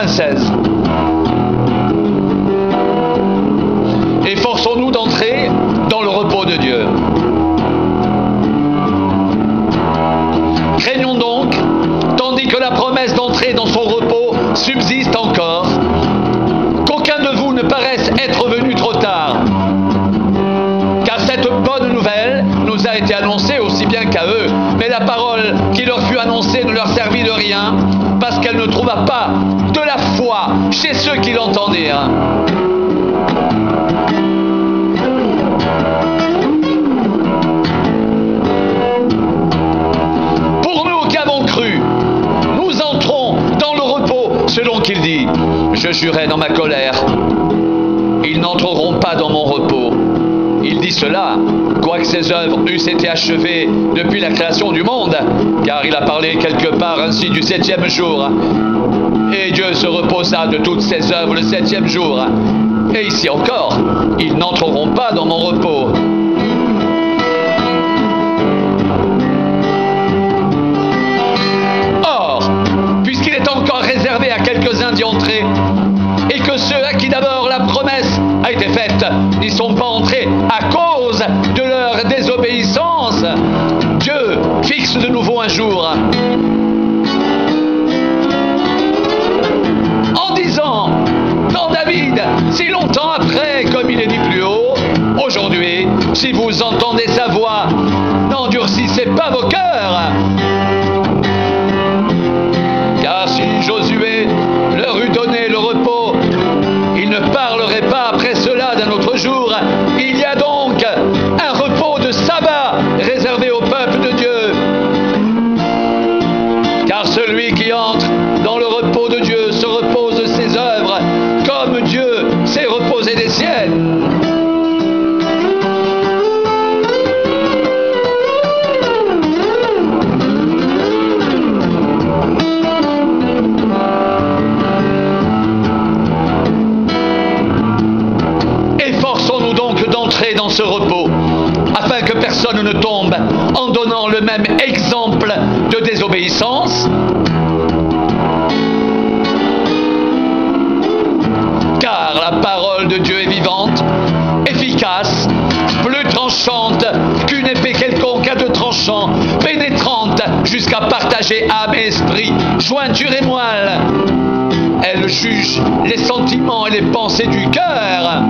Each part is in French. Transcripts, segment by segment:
16. Efforçons-nous d'entrer dans le repos de Dieu. Craignons donc, tandis que la promesse d'entrer dans son repos subsiste encore, qu'aucun de vous ne paraisse être venu trop tard. Car cette bonne nouvelle nous a été annoncée aussi bien qu'à eux, mais la parole qui leur fut annoncée ne leur servit de rien, parce qu'elle ne trouva pas de la foi chez ceux qui l'entendirent. Pour nous qui avons cru, nous entrons dans le repos, selon qu'il dit, « Je jurai dans ma colère, ils n'entreront pas dans mon repos. » Il dit cela, quoique ses œuvres eussent été achevées depuis la création du monde, car il a parlé quelque part ainsi du 7e jour. Et Dieu se reposa de toutes ses œuvres le 7e jour. Et ici encore, ils n'entreront pas dans mon repos. Or, puisqu'il est encore réservé à quelques-uns d'y entrer, et que ceux à qui d'abord la promesse a été faite n'y sont pas entrés à cause de leur désobéissance, Dieu fixe de nouveau un jour en disant dans David, si longtemps après, comme il est dit plus haut, aujourd'hui, si vous entendez sa voix, n'endurcissez pas vos cœurs. Car si Josué leur eût donné le repos, il ne parlerait pas après cela d'un autre jour. Il y a donc un repos de sabbat réservé au peuple de Dieu. Car celui qui entre dans le repos de Dieu se repose de ses œuvres, comme Dieu s'est reposé des siennes. Dans ce repos, afin que personne ne tombe en donnant le même exemple de désobéissance. Car la parole de Dieu est vivante, efficace, plus tranchante qu'une épée quelconque à deux tranchants, pénétrante jusqu'à partager âme et esprit, jointure et moelle. Elle juge les sentiments et les pensées du cœur.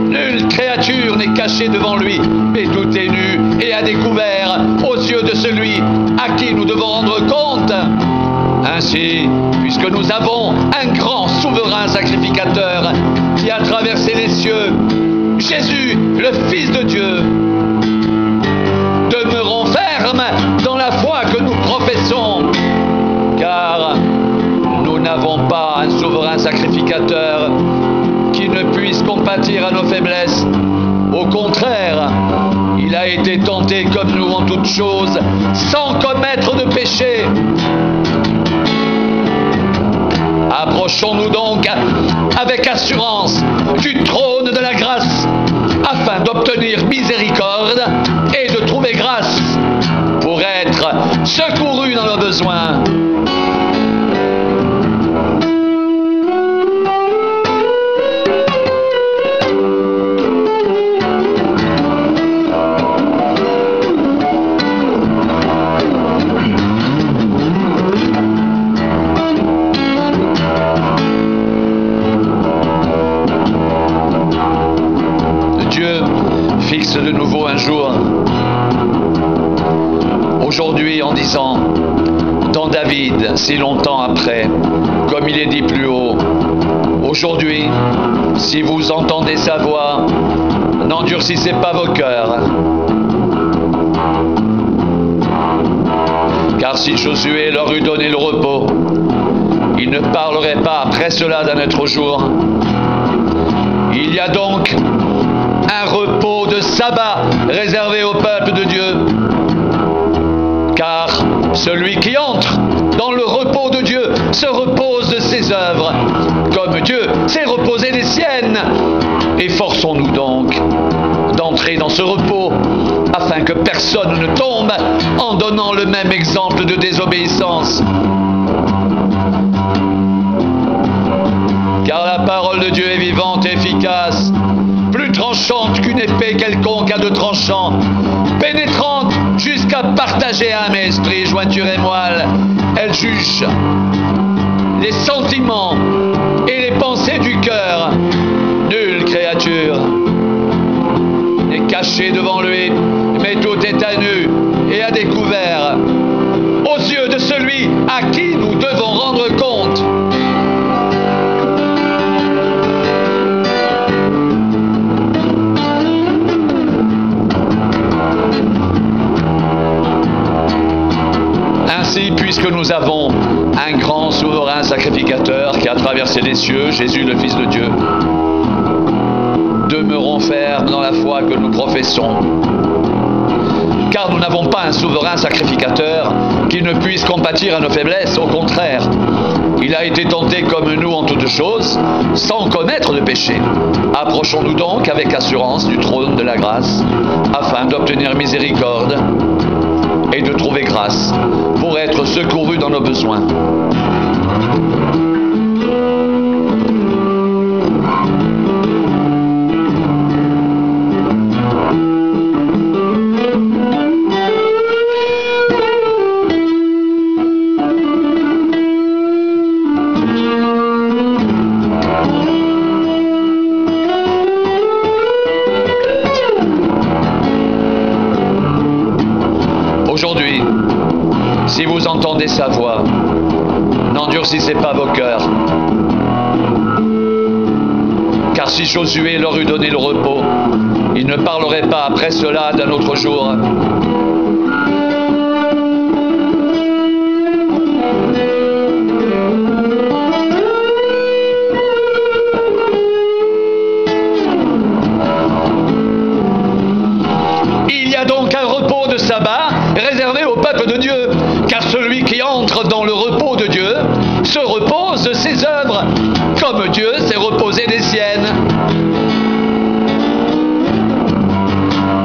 Nulle créature n'est cachée devant lui, mais tout est nu et à découvert aux yeux de celui à qui nous devons rendre compte. Ainsi, puisque nous avons un grand souverain sacrificateur qui a traversé les cieux, Jésus, le Fils de Dieu, demeurons fermes dans la foi que nous professons, car nous n'avons pas un souverain sacrificateur qui ne puisse compatir à nos faiblesses. Au contraire, il a été tenté comme nous en toutes choses, sans commettre de péché. Approchons-nous donc avec assurance du trône de la grâce, afin d'obtenir miséricorde et de trouver grâce pour être secourus dans nos besoins. Fixe de nouveau un jour, aujourd'hui en disant, dans David, si longtemps après, comme il est dit plus haut, aujourd'hui, si vous entendez sa voix, n'endurcissez pas vos cœurs. Car si Josué leur eût donné le repos, il ne parlerait pas après cela d'un autre jour. Il y a donc un repos de sabbat réservé au peuple de Dieu. Car celui qui entre dans le repos de Dieu se repose de ses œuvres, comme Dieu s'est reposé des siennes. Efforçons-nous donc d'entrer dans ce repos, afin que personne ne tombe en donnant le même exemple de désobéissance. parole de Dieu est vivante et efficace, plus tranchante qu'une épée quelconque à deux tranchants, pénétrante jusqu'à partager âme et esprit, jointure et moelle. Elle juge les sentiments et les pensées du cœur. Nulle créature n'est cachée devant lui, mais tout est à nu et à découvert aux yeux de celui à qui nous devons rendre compte. Ainsi, puisque nous avons un grand souverain sacrificateur qui a traversé les cieux, Jésus le Fils de Dieu, demeurons fermes dans la foi que nous professons. Car nous n'avons pas un souverain sacrificateur qui ne puisse compatir à nos faiblesses. Au contraire, il a été tenté comme nous en toutes choses, sans commettre de péché. Approchons-nous donc avec assurance du trône de la grâce, afin d'obtenir miséricorde et de trouver grâce pour être secourus dans nos besoins. Aujourd'hui, si vous entendez sa voix, n'endurcissez pas vos cœurs. Car si Josué leur eût donné le repos, il ne parlerait pas après cela d'un autre jour. Il y a donc un repos de sabbat réservé au peuple de Dieu, car celui qui entre dans le repos de Dieu se repose de ses œuvres, comme Dieu s'est reposé des siennes.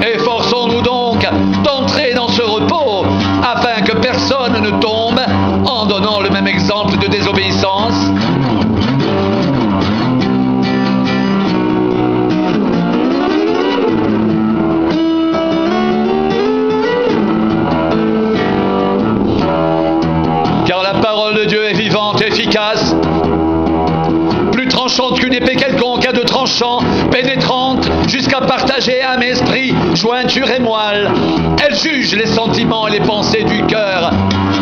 Efforçons-nous donc d'entrer dans ce repos, afin que personne ne tombe en donnant le même exemple de désobéissance. Car la parole de Dieu est vivante et efficace, plus tranchante qu'une épée quelconque à deux tranchants, pénétrante jusqu'à partager âme et esprit, jointure et moelle. Elle juge les sentiments et les pensées du cœur.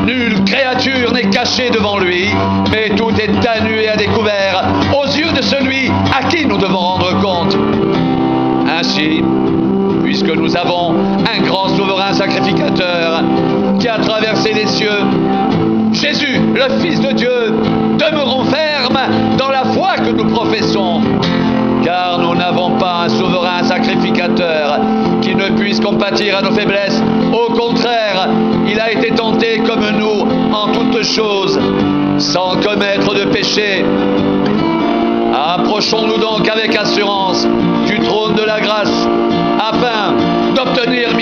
Nulle créature n'est cachée devant lui, mais tout est à nu et à découvert aux yeux de celui à qui nous devons rendre compte. Ainsi, puisque nous avons un grand souverain sacrificateur qui a traversé les cieux, Jésus, le Fils de Dieu, demeurons fermes dans la foi que nous professons, car nous n'avons pas un souverain sacrificateur qui ne puisse compatir à nos faiblesses. Au contraire, il a été tenté comme nous en toutes choses, sans commettre de péché. Approchons-nous donc avec assurance du trône de la grâce, afin d'obtenir